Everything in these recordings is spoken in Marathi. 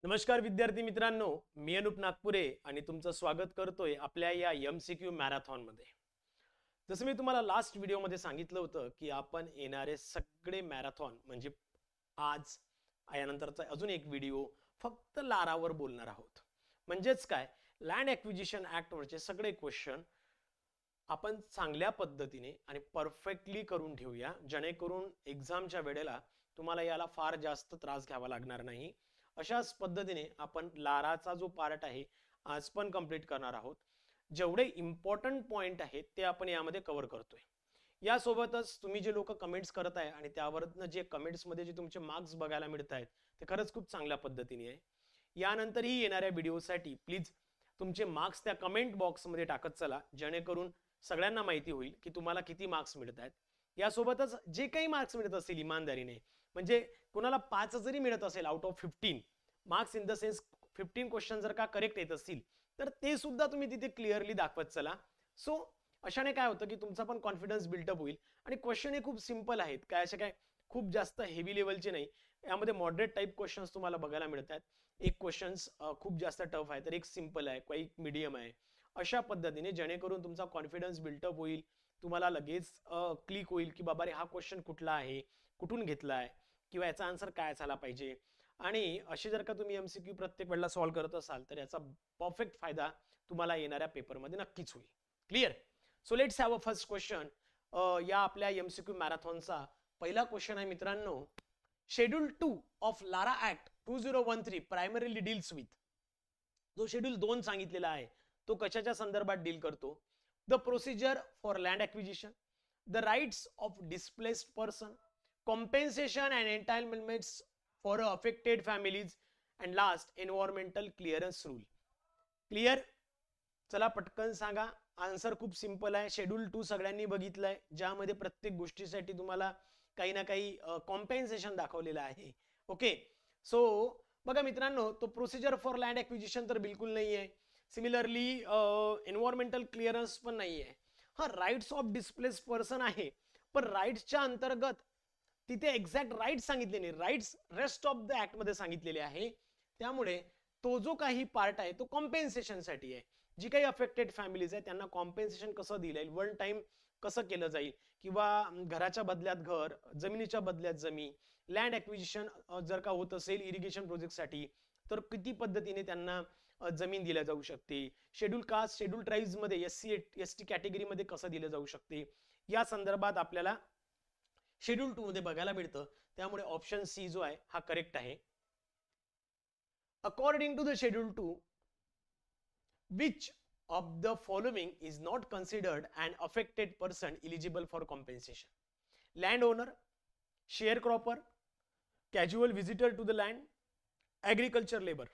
नमस्कार विद्यार्थी मित्रांनो, मी अनुप नागपुरे आणि तुमचं स्वागत करतोय आपल्या या MCQ मॅरेथॉन मध्ये। जसं मी तुम्हाला लास्ट व्हिडिओमध्ये सांगितलं होतं की आपण येणारे सगळे मॅरेथॉन म्हणजे आज यानंतरचा अजून एक व्हिडिओ फक्त लारावर बोलणार आहोत। म्हणजेच काय, लँड ॲक्विजिशन ऍक्ट वरचे सगळे क्वेश्चन आपण चांगल्या पद्धतीने आणि परफेक्टली करून ठेवूया, जेणेकरून एक्झामच्या वेळेला तुम्हाला याला फार जास्त त्रास घ्यावा लागणार नाही। अशाच पद्धतीने आपण लाराचा जो पार्ट आहे आज पण कंप्लीट करणार आहोत। जेवढे इम्पॉर्टंट पॉइंट आहेत ते आपण यामध्ये कव्हर करतोय। यासोबतच तुम्ही जे लोक कमेंट्स करत आहे आणि त्यावरनं जे कमेंट्स मध्ये जे तुमचे मार्क्स बघायला मिळत आहेत ते खरंच खूप चांगल्या पद्धतीने आहे। यानंतरही येणाऱ्या व्हिडिओसाठी प्लीज तुमचे मार्क्स त्या कमेंट बॉक्समध्ये टाकत चला, जेणेकरून सगळ्यांना माहिती होईल की तुम्हाला किती मार्क्स मिळत आहेत। यासोबतच जे काही मार्क्स मिळत असतील इमानदारीने, म्हणजे कुणाला 5 जरी मिळत असेल out of 15 marks, in the sense 15 question जर का करेक्ट येत असतील तर ते सुद्धा तुम्ही तिथे क्लिअरली दाखवत चला। सो अशाने काय होतं की तुमचा पण कॉन्फिडन्स बिल्डअप होईल आणि क्वेश्चन हे खूप सिंपल आहेत, काय असे काय खूप जास्त हेवी लेवलचे नाही। यामध्ये मॉडरेट टाइप क्वेश्चन्स तुम्हाला बघायला मिळतात। एक क्वेश्चन्स खूप जास्त टफ आहे तर एक सिंपल आहे, काही मीडियम आहे। अशा पद्धतीने जेणेकरून तुमचा कॉन्फिडन्स बिल्डअप होईल, तुम्हाला लगेच क्लिक होईल की बाबा रे हा क्वेश्चन कुठला आहे, कुठून घेतलाय किंवा याचा आन्सर काय झाला पाहिजे। आणि अशी जर का तुम्ही MCQ प्रत्येक वेळेला सॉल्व्ह करत असाल तर याचा परफेक्ट फायदा तुम्हाला येणाऱ्या पेपरमध्ये नक्कीच होईल। Clear? So let's have a first question. या आपल्या MCQ मॅरेथॉनचा पहिला क्वेश्चन आहे मित्रांनो, schedule 2 of Lara act 2013 primarily deals with. जो शेड्यूल 2 सांगितलेला आहे तो कशाच्या संदर्भात डील करतो? The procedure for land acquisition, the rights of displaced person, compensation and entitlements for affected families, and last environmental clearance rule. Clear? चला पटकन सांगा। आन्सर खूप सिंपल आहे। शेड्यूल 2 सगळ्यांनी बघितलंय, ज्यामध्ये प्रत्येक गोष्टीसाठी तुम्हाला काही ना काही कॉम्पेन्सेशन दाखवलेलं आहे। ओके, सो बघा मित्रांनो, तो प्रोसिजर फॉर लँड ॲक्विजिशन तर बिलकुल नाही आहे। सिमिलरली एन्व्हायरमेंटल क्लिअरन्स पण नाही आहे। हा राइट्स ऑफ डिस्प्लेस पर्सन आहे, पण राइट्सच्या अंतर्गत तिथे एक्झॅक्ट राइट्स सांगितले नाही, rights rest of the act मध्ये सांगितलेले आहे। त्यामुळे तो जो काही पार्ट आहे तो कॉम्पेन्सेशन साठी आहे। जी काही अफेक्टेड फॅमिलीज आहे त्यांना कॉम्पेन्सेशन कसं दिलं जाईल, वन टाइम कसं केलं जाईल, किंवा घराच्या बदल्यात घर, जमिनीच्या बदल्यात जमीन, लँड ॲक्विजिशन जर का होत असेल इरिगेशन प्रोजेक्टसाठी तर किती पद्धतीने त्यांना जमीन दिल्या जाऊ शकते, शेड्यूल कास्ट शेड्यूल ट्राईब्स मध्ये SC ST कॅटेगरी मध्ये कसं दिलं जाऊ शकते, या संदर्भात आपल्याला शेड्यूल 2 मध्ये बघायला मिळतं। त्यामुळे ऑप्शन सी जो आहे हा करेक्ट आहे। According to the schedule 2, which of the following is not considered an affected person eligible for compensation? Landowner, sharecropper, casual visitor to the land, agriculture labor।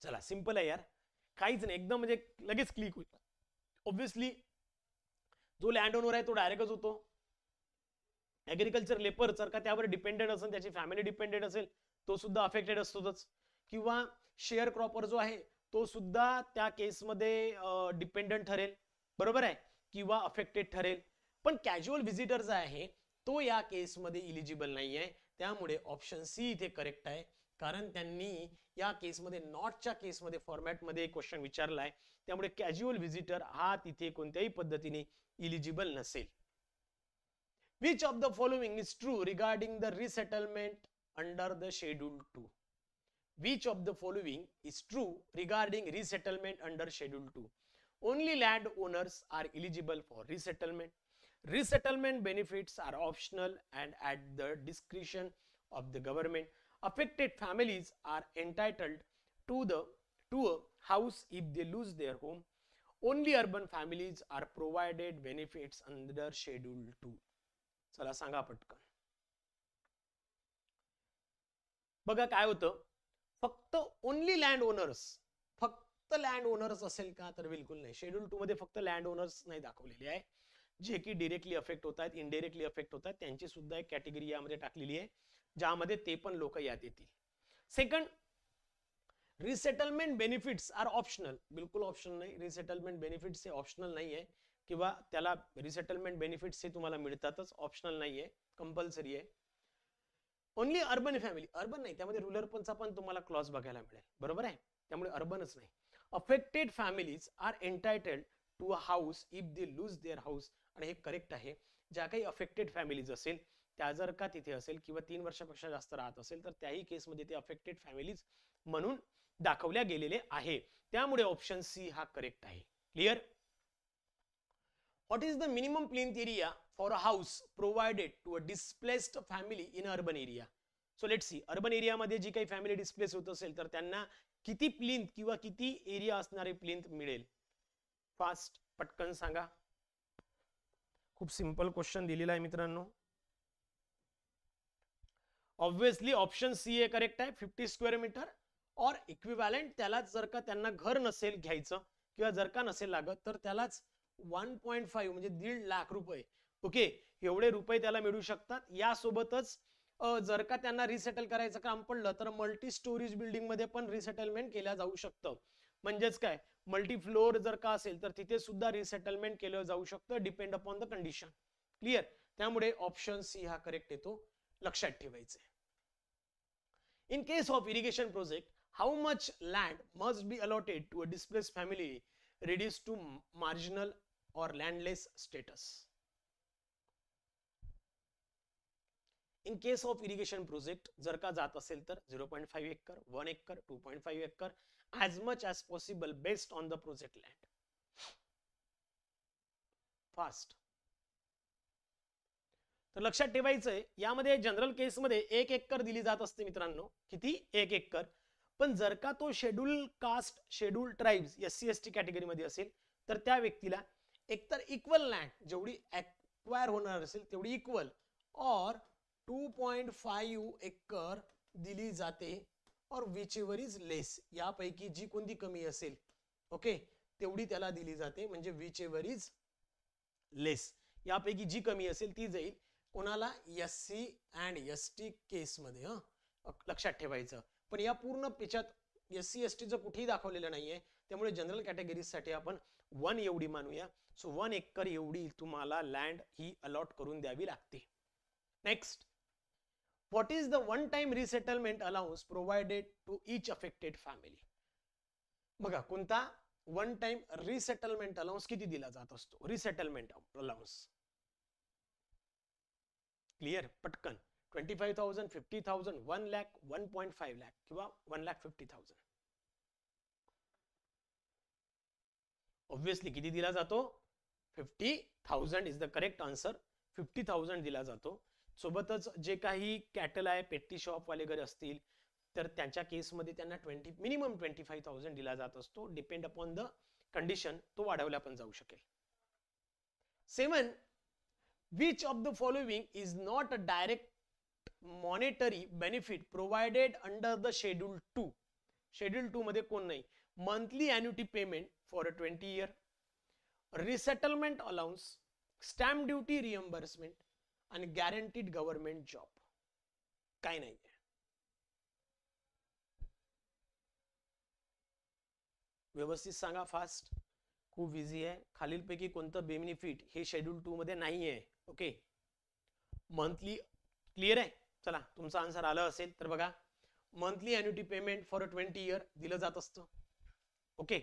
चला सिंपल आहे यार, काहीच नाही, एकदम म्हणजे लगेच क्लिक होईल। ऑब्वियसली जो लँड ओनर आहे तो डायरेक्टच होतो। ऍग्रिकल्चर लेबर जर का त्यावर डिपेंडेंट असेल, त्याची फॅमिली डिपेंडेंट असेल, तो सुद्धा अफेक्टेड असतोच। किंवा शेअर क्रॉपर जो आहे तो सुद्धा त्या केसमध्ये डिपेंडंट ठरेल, बरोबर आहे, किंवा अफेक्टेड ठरेल। पण कॅज्युअल व्हिजिटर जो आहे तो या केसमध्ये इलिजिबल नाही आहे। त्यामुळे ऑप्शन सी इथे करेक्ट आहे, कारण त्यांनी या केसमध्ये नॉटच्या केसमध्ये फॉर्मॅटमध्ये क्वेश्चन विचारलाय। त्यामुळे कॅज्युअल व्हिजिटर हा तिथे कोणत्याही पद्धतीने इलिजिबल नसेल। Which of the following is true regarding the resettlement under the Schedule 2? Which of the following is true regarding resettlement under Schedule 2? Only landowners are eligible for resettlement. Resettlement benefits are optional and at the discretion of the government. Affected families are entitled to a house if they lose their home. Only urban families are provided benefits under Schedule 2. चला सांगा पटकन। बघा काय होतं, फक्त ओनली लँड ओनर्स, फक्त लँड ओनर्स असेल का, तर बिलकुल नाही। शेड्यूल 2 मध्ये फक्त लँड ओनर्स नाही दाखवलेले आहे, जे की डायरेक्टली अफेक्ट होत आहेत, इनडायरेक्टली अफेक्ट होत आहेत, त्यांची सुद्धा एक कॅटेगरी यामध्ये टाकलेली आहे, ज्यामध्ये ते पण लोक यात येतील। Second, resettlement benefits are optional, बिलकुल ऑप्शनल नाही। रिसेटलमेंट बेनिफिट्स हे ऑप्शनल नाही आहे, किंवा त्याला रिसेटलमेंट बेनिफिट्स हे तुम्हाला मिळतातच, ऑप्शनल नाही आहे, कंपल्सरी आहे। ओनली अर्बन फॅमिली, अर्बन नाही, त्यामध्ये रुरल पण तुम्हाला क्लॉज बघायला मिळेल, बरोबर आहे, त्यामुळे अर्बनच नाही. Affected families are entitled to a house if they lose their house, आणि हे करेक्ट आहे. ज्या काही अफेक्टेड फॅमिलीज असेल त्या जर का तिथे असेल किंवा 3 वर्षापेक्षा जास्त राहत असेल तर त्याही केसमध्ये ते अफेक्टेड फॅमिलीज म्हणून दाखवल्या गेलेले आहे. त्यामुळे ऑप्शन सी हा करेक्ट आहे. Clear? What is the minimum plinth area for a house provided to a displaced family in urban area? So let's see, urban area मध्ये जी काही फॅमिली डिस्प्लेस होत असेल तर त्यांना किती प्लिंथ किंवा किती एरिया असणारे प्लिंथ मिळेल? फास्ट पटकन सांगा. खूप सिंपल क्वेश्चन दिलेला आहे मित्रांनो. ऑब्वियसली ऑप्शन सी हे करेक्ट आहे, 50 स्क्वेअर मीटर और इक्विव्हॅलंट. त्यालाच जर का त्यांना घर नसेल घ्यायचं किंवा जर का नसेल लागत तर त्यालाच 1.5 म्हणजे 1.5 लाख रुपये, ओके, एवढे रुपये त्याला मिळू शकतात. यासोबतच जर का त्यांना रिसेटल करायचं काम पडलं तर मल्टी स्टोरीज बिल्डिंग मध्ये पण रिसेटलमेंट केल्या जाऊ शकतं. म्हणजेच काय, मल्टी फ्लोर जर का असेल तर तिथे सुद्धा रिसेटलमेंट केलं जाऊ शकतं, depend upon the condition. Clear? त्यामुळे ऑप्शन सी हा करेक्ट येतो, लक्षात ठेवायचे. In case of irrigation project, how much land must be allotted to a displaced family reduced to marginal or landless status? In case of irrigation project, जर का जात असेल तर 0.5 acre, 1 acre, 2.5 acre, as much as possible based on the project land. Fast. तर लक्षात ठेवायचंय, यामध्ये जनरल केसमध्ये 1 एकर दिली जात असते मित्रांनो. किती? 1 एकर. पण जर का तो schedule caste, schedule tribes, SC ST category मध्ये असेल तर त्या व्यक्तीला एकतर इक्वल लँड जेवढी एक्वायर होणार असेल तेवढी इक्वल और 2.5 एकर दिली जाते, और विच एव्हर इज लेस, यापैकी जी कोणती कमी असेल, ओके, तेवढी त्याला दिली जाते. म्हणजे विच एव्हर इज लेस, यापैकी जी कमी असेल ती जाईल कोणाला? SC अँड ST केस मध्ये. लक्षात ठेवायचं. पण या पूर्ण पिच्यात SC ST चं कुठेही दाखवलेलं नाहीये, त्यामुळे जनरल कॅटेगरीज साठी आपण 1 एवढी मानूया. सो 1 एकर एवढी तुम्हाला लँड ही अलॉट करून द्यावी लागते. Next, what is the one time resettlement allowance provided to each affected family? बघा, कोणता वन टाइम रिसेटलमेंट अलाउन्स किती दिला जात असतो? Resettlement allowance. क्लिअर? पटकन. 25,000, 50,000, 1 लाख, 1.5 लाख किंवा 1,50,000. ऑब्वियसली किती दिला जातो? 50,000 इज द करेक्ट आन्सर. 50,000 दिला जातो. सोबतच जे काही कॅटल आहे, पेट्टी शॉप वाले घर असतील तर त्यांच्या केसमध्ये त्यांना मिनिमम 25,000 दिला जात असतो. डिपेंड अपॉन द कंडिशन तो वाढवला पण जाऊ शकेल. 7. Which of the following is not a direct monetary benefit provided under the Schedule 2? Schedule 2 मध्ये कोण नाही? Monthly annuity payment for a 20 year, resettlement allowance, stamp duty reimbursement आणि guaranteed government job. काय नाही? व्यवस्थित सांगा, फास्ट. खूप इझी आहे. खालीलपैकी कोणतं बेनिफिट हे शेड्यूल 2 मध्ये नाहीये? Okay, monthly. क्लिअर आहे? चला, तुमचा आन्सर आला असेल तर बघा, मंथली अॅन्युटी पेमेंट फॉर 20 इयर दिलं जात असतं. ओके,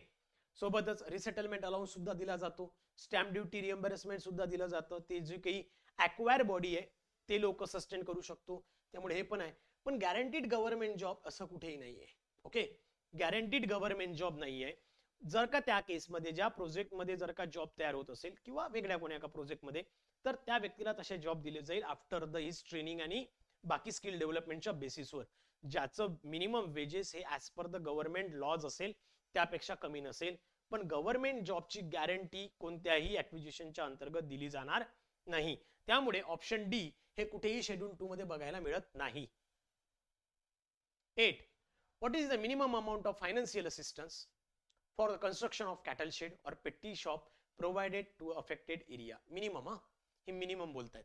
सोबतच रिसेटलमेंट अलाउन्स सुद्धा दिला जातो, स्टॅम्प ड्युटी रिएम्बर्समेंट सुद्धा दिलं जातं. ते जे काही ॲक्वायर बॉडी आहे ते लोक सस्टेन करू शकतो, त्यामुळे हे पण आहे. पण गॅरंटीड गव्हर्नमेंट जॉब असं कुठेही नाहीये. ओके, गॅरंटीड गव्हर्नमेंट जॉब नाहीये. जर का त्या केसमध्ये ज्या प्रोजेक्टमध्ये जर का जॉब तयार होत असेल किंवा वेगळ्या कोण्या एका प्रोजेक्टमध्ये, तर त्या व्यक्तीला तसे जॉब दिले जाईल आफ्टर द हिज ट्रेनिंग आणि बाकी स्किल डेव्हलपमेंटच्या बेसिसवर, ज्याचं मिनिमम वेजेस हे as per the government laws असेल त्यापेक्षा कमी नसेल. पण गव्हर्नमेंट जॉबची गॅरंटी कोणत्याही ऍक्विजिशनच्या अंतर्गत दिली जाणार नाही. त्यामुळे ऑप्शन डी हे कुठेही शेड्यूल 2 मध्ये बघायला मिळत नाही. 8. What is the minimum amount of financial assistance for the construction of cattle shed or petty shop provided to affected area? Minimum, हे मिनिमम बोलतायत.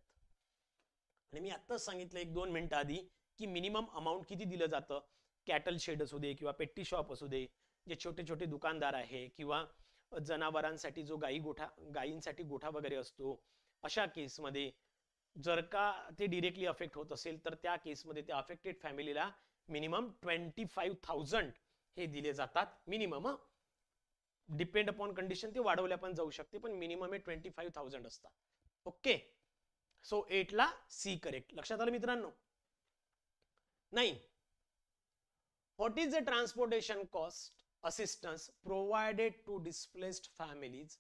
आणि मी आत्ताच सांगितलं 1-2 मिनिटं आधी की मिनिमम अमाऊंट किती दिलं जातं. कॅटल शेड असू दे किंवा पेट्टी शॉप असू दे, जे छोटे छोटे दुकानदार आहे किंवा जनावरांसाठी जो गायींसाठी गोठा वगैरे असतो, अशा केसमध्ये जर का ते डिरेक्टली अफेक्ट होत असेल तर त्या केसमध्ये त्या अफेक्टेड फॅमिलीला मिनिमम 25,000 हे दिले जातात. मिनिमम डिपेंड अपॉन कंडिशन ते वाढवल्या पण जाऊ शकते, पण मिनिमम हे 25,000 असतात. ओके, सो 8 ला सी करेक्ट. लक्षात आलं मित्रांनो. 9, what is the transportation cost assistance provided to displaced families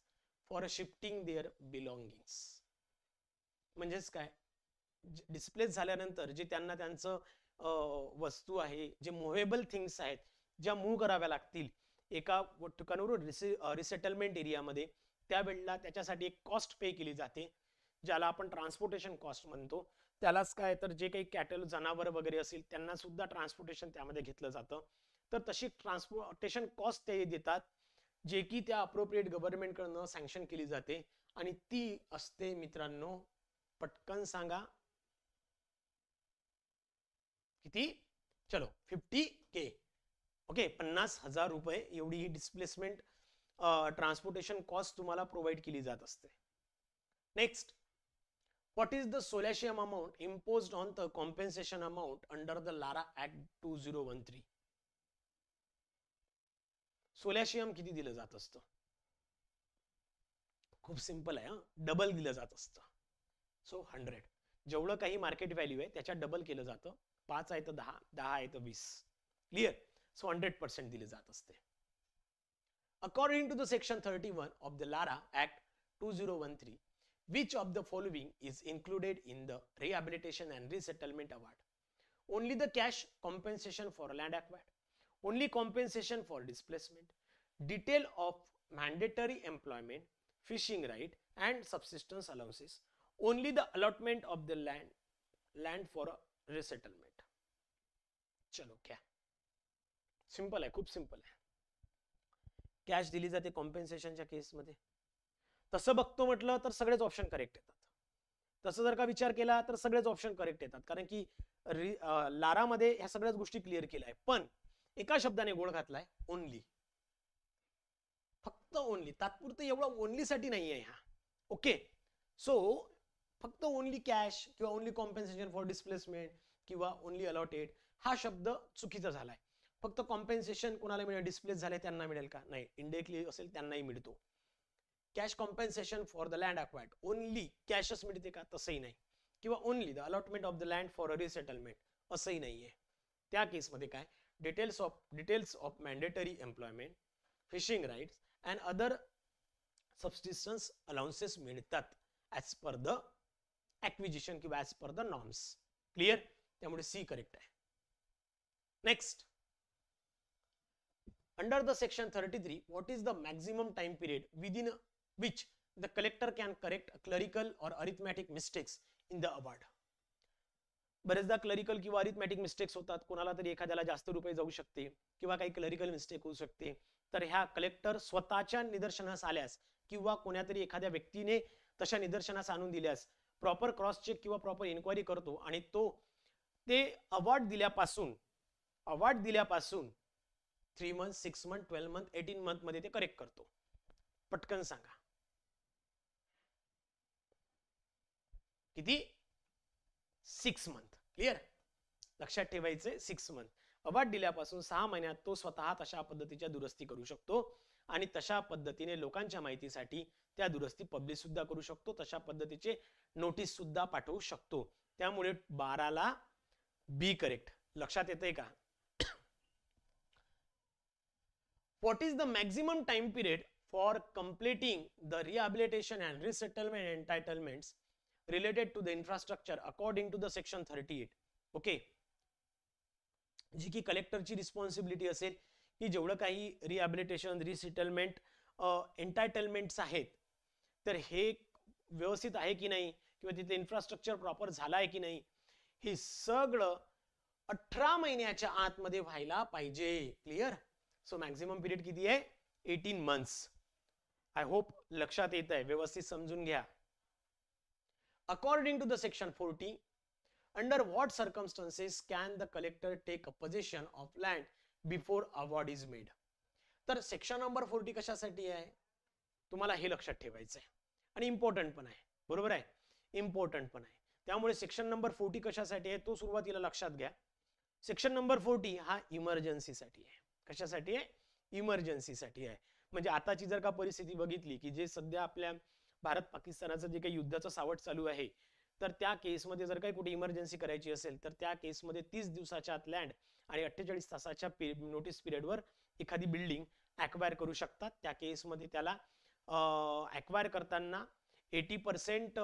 for shifting their belongings? म्हणजेच काय, डिस्प्लेस झाल्यानंतर जे त्यांना त्यांचं वस्तू आहे, जे मुव्हेबल थिंग्स आहेत, ज्या मूव्ह कराव्या लागतील एका ठिकाणावरून रिसेटलमेंट एरियामध्ये, त्यावेळेला त्याच्यासाठी एक कॉस्ट पे केली जाते, ज्याला आपण ट्रान्सपोर्टेशन कॉस्ट म्हणतो. त्यालाच काय तर जे काही कॅटल जनावर वगैरे असेल त्यांना सुद्धा ट्रान्सपोर्टेशन त्यामध्ये घेतलं जातं. तर तशी ट्रान्सपोर्टेशन कॉस्ट ते देतात, जे की त्या अप्रोप्रिएट गव्हर्नमेंटकडनं सँक्शन केली जाते, आणि ती असते मित्रांनो, पटकन सांगा किती? चलो 50K. ओके, 50,000 रुपये एवढी ही डिस्प्लेसमेंट ट्रान्सपोर्टेशन कॉस्ट तुम्हाला प्रोव्हाइड केली जात असते. Next, what is the solatium amount imposed on the compensation amount under the Lara Act 2013? सोलॅशियम किती दिलं जात असतं? खूप सिंपल आहे, डबल दिलं जात असतं. सो 100, जेवढं काही मार्केट व्हॅल्यू आहे त्याच्या डबल केलं जातं. 5 आहे तर 10, 10 आहे तर 20. क्लिअर? सो 100% दिले जात असते. According to the section 31 of the LARR act 2013, which of the following is included in the rehabilitation and resettlement award? Only the cash compensation for land acquired, only compensation for displacement, detail of mandatory employment, fishing right and subsistence allowances, only the allotment of the land for a resettlement. चलो क्या, सिंपल आहे, खूप सिंपल आहे. कॅश दिली जाते कॉम्पेन्सेशनच्या केसमध्ये. तसं बघतो म्हटलं तर सगळेच ऑप्शन करेक्ट येतात. तसं जर का विचार केला तर सगळेच ऑप्शन करेक्ट येतात, कारण की लारामध्ये ह्या सगळ्याच गोष्टी क्लिअर केल्या आहे. पण एका शब्दाने गोळ घातलाय, ओनली. फक्त ओनली, तात्पुरतं एवढं ओनली साठी नाहीये ह्या. ओके, सो फक्त ओनली कॅश किंवा ओनली कॉम्पेन्सेशन फॉर डिस्प्लेसमेंट किंवा ओनली अलॉटेड हा शब्द चुकीचा झालाय. फक्त कॉम्पेन्सेशन कोणाला मिळेल, डिस्प्लेस झाले त्यांना मिळेल का? नाही. इनडायरेक्टली असेल त्यांनाही मिळतो. Cash compensation for the land acquired, only कॅशच मिळते का? तसंही नाही. किंवा only the allotment of the land for a resettlement, असंही नाहीये. त्या केसमध्ये काय, details of mandatory employment, fishing rights and other subsistence allowances मिळतात ऍज पर द ऍक्विजिशन किंवा as per the norms. Clear? त्यामुळे सी करेक्ट आहे. Next, under the section 33, what is the maximum time period within which the collector can correct clerical or arithmetic mistakes in the award? बरेचदा क्लरिकल किंवा अरिथमॅटिक मिस्टेक्स होतात, कोणाला तरी एखाद्याला जास्त रुपये जाऊ शकते किंवा काही क्लरिकल मिस्टेक होऊ शकते. तर ह्या कलेक्टर स्वतःच्या निदर्शनास आल्यास किंवा कोणातरी एखाद्या व्यक्तीने तशा निदर्शनास आणून दिल्यास प्रॉपर क्रॉस चेक किंवा प्रॉपर इन्क्वायरी करतो, आणि तो ते अवॉर्ड दिल्यापासून 3 मंथ, 6 मंथ, 12 मंथ, 18 मंथ मध्ये ते करेक्ट करतो. पटकन सांगा किती? 6 मंथ. क्लिअर? लक्षात ठेवायचे, 6 मंथ. अवॉर्ड दिल्यापासून 6 महिन्यात तो स्वतः तशा पद्धतीच्या दुरुस्ती करू शकतो, आणि तशा पद्धतीने लोकांच्या माहितीसाठी त्या दुरुस्ती पब्लिश सुद्धा करू शकतो, तशा पद्धतीचे नोटीस सुद्धा पाठवू शकतो. त्यामुळे 12 ला बी करेक्ट. लक्षात येतंय का? What is the maximum time period for completing the rehabilitation and resettlement entitlements related to the infrastructure according to the section 38? Okay, जी की कलेक्टरची रिस्पॉन्सिबिलिटी असेल की जेवढं काही रिहॅबिलिटेशन, रिसेटलमेंट एंटायटलमेंट्स आहेत, तर हे व्यवस्थित आहे की नाही किंवा तिथे इन्फ्रास्ट्रक्चर प्रॉपर झाला आहे की नाही, हे सगळं 18 महिन्याच्या आतमध्ये व्हायला पाहिजे. क्लिअर? सो मॅक्झिमम पिरियड किती आहे? 18 मंथ्स. आय होप लक्षात येत आहे, व्यवस्थित समजून घ्या. According to the section 40, under what circumstances can the collector take a position of land before award is made? तर सेक्शन नंबर 40 कशासाठी आहे? तुम्हाला हे लक्षात ठेवायचं आहे, आणि इम्पॉर्टंट पण आहे. बरोबर आहे? इम्पॉर्टंट पण आहे. त्यामुळे सेक्शन नंबर 40 कशासाठी आहे तो सुरुवातीला लक्षात घ्या. सेक्शन नंबर 40 हा इमर्जन्सीसाठी आहे. कशासाठी आहे? इमर्जन्सीसाठी आहे. म्हणजे आताची जर का परिस्थिती बघितली की जे सध्या आपल्या भारत पाकिस्तानाचं जे काही युद्धाचं सावट चालू आहे, तर त्या केसमध्ये जर काही कुठे इमर्जन्सी करायची असेल तर त्या केसमध्ये 30 दिवसाच्या आत लँड आणि 48 तासाच्या नोटीस पिरियडवर एखादी बिल्डिंग ॲक्वायर करू शकतात. त्या केसमध्ये त्याला ॲक्वायर करताना 80%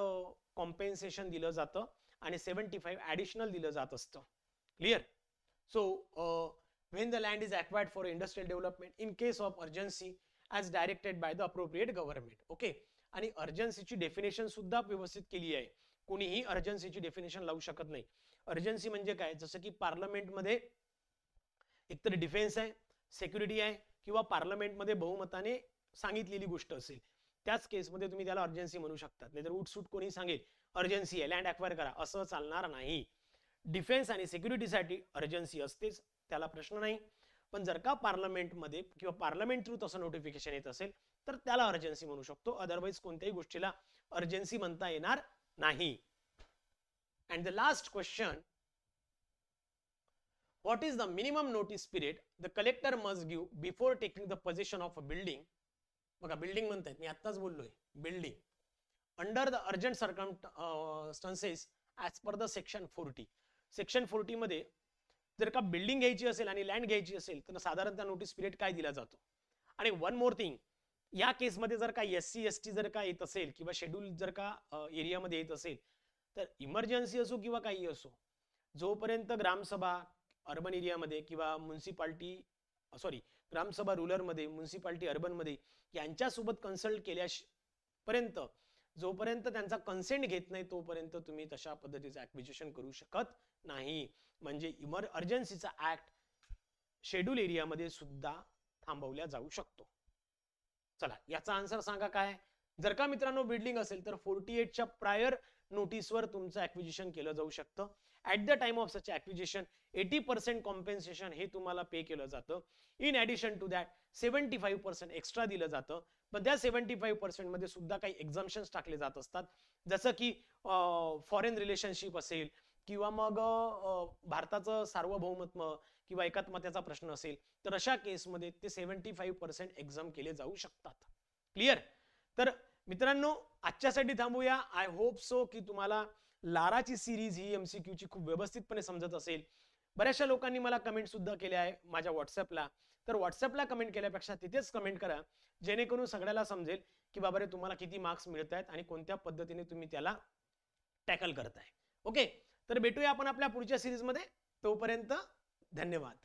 कॉम्पेन्सेशन दिलं जातं आणि 75 ॲडिशनल दिलं जात असतं. Clear? So when the land is acquired for industrial development in case of urgency as directed by the appropriate government. Okay, आणि अर्जन्सीची डेफिनेशन सुद्धा व्यवस्थित केली आहे. कोणीही अर्जन्सीची डेफिनेशन लावू शकत नाही. अर्जन्सी म्हणजे काय? जसं की पार्लमेंटमध्ये एकतर डिफेन्स आहे, सिक्युरिटी आहे किंवा पार्लमेंटमध्ये बहुमताने सांगितलेली गोष्ट असेल, त्याच केसमध्ये तुम्ही त्याला अर्जन्सी म्हणू शकतात. नाहीतर उठसूट कोणी सांगेल अर्जन्सी आहे, लँड ॲक्वायर करा, असं चालणार नाही. डिफेन्स आणि सिक्युरिटीसाठी अर्जन्सी असतेच, त्याला प्रश्न नाही. पण जर का पार्लमेंटमध्ये किंवा पार्लमेंट थ्रू तसं नोटिफिकेशन येत असेल तर त्याला अर्जन्सी म्हणू शकतो. अदरवाईज कोणत्याही गोष्टीला अर्जन्सी म्हणता येणार नाही. And the last question, what is the minimum notice period the collector must give before taking the possession of a building? बघा, बिल्डिंग म्हणतायत, मी आत्ताच बोललोय building. Under the urgent circumstances as per the section 40. Section 40 मध्ये जर का बिल्डिंग घ्यायची असेल आणि लँड घ्यायची असेल तर साधारणतः नोटीस पिरियड काय दिला जातो. आणि वन मोर थिंग, या केसमध्ये जर का SC ST जर का येत असेल किंवा शेड्यूल जर का एरियामध्ये येत असेल तर इमर्जन्सी असो किंवा काही असो, जोपर्यंत ग्रामसभा अर्बन एरियामध्ये किंवा म्युन्सिपाल्टी ग्रामसभा रुरलमध्ये, म्युन्सिपाल्टी अर्बनमध्ये यांच्यासोबत कन्सल्ट केल्यापर्यंत जोपर्यंत त्यांचा कन्सेंट घेत नाही तोपर्यंत तुम्ही तशा पद्धतीचं ॲक्विजिशन करू शकत नाही. म्हणजे अर्जन्सीचा ऍक्ट शेड्यूल एरियामध्ये सुद्धा थांबवल्या जाऊ शकतो. चला, याचा आन्सर सांगा काय? जर का मित्रांनो बिल्डिंग असेल तर 48च्या प्रायर नोटीसवर तुमचं ॲक्विजिशन केलं जाऊ शकतं. At the time of such acquisition 80% compensation हे तुम्हाला पे केलं जातं. In addition to that 75% extra दिलं जातं. पण त्या 75% मध्ये सुद्धा काही एक्झम्पशन्स टाकले जात असतात, जसं की फॉरेन रिलेशनशिप असेल किंवा मग भारताचं सार्वभौमत्व किंवा एकात्मतेचा प्रश्न असेल तर अशा केसमध्ये ते 75% एक्झाम केले जाऊ शकतात. क्लिअर? तर मित्रांनो, आजच्यासाठी थांबूया. आय होप सो की तुम्हाला लाराची सिरीज ही MCQ ची खूप व्यवस्थितपणे समजत असेल. बऱ्याचशा लोकांनी मला कमेंट सुद्धा केल्या आहे माझ्या व्हॉट्सअपला. तर व्हॉट्सअपला कमेंट केल्यापेक्षा तिथेच कमेंट करा, जेणेकरून सगळ्याला समजेल की बाबा रे तुम्हाला किती मार्क्स मिळत आहेत आणि कोणत्या पद्धतीने तुम्ही त्याला टॅकल करताय. ओके, तर भेटूया आपण आपल्या पुढच्या सिरीजमध्ये. तोपर्यंत धन्यवाद.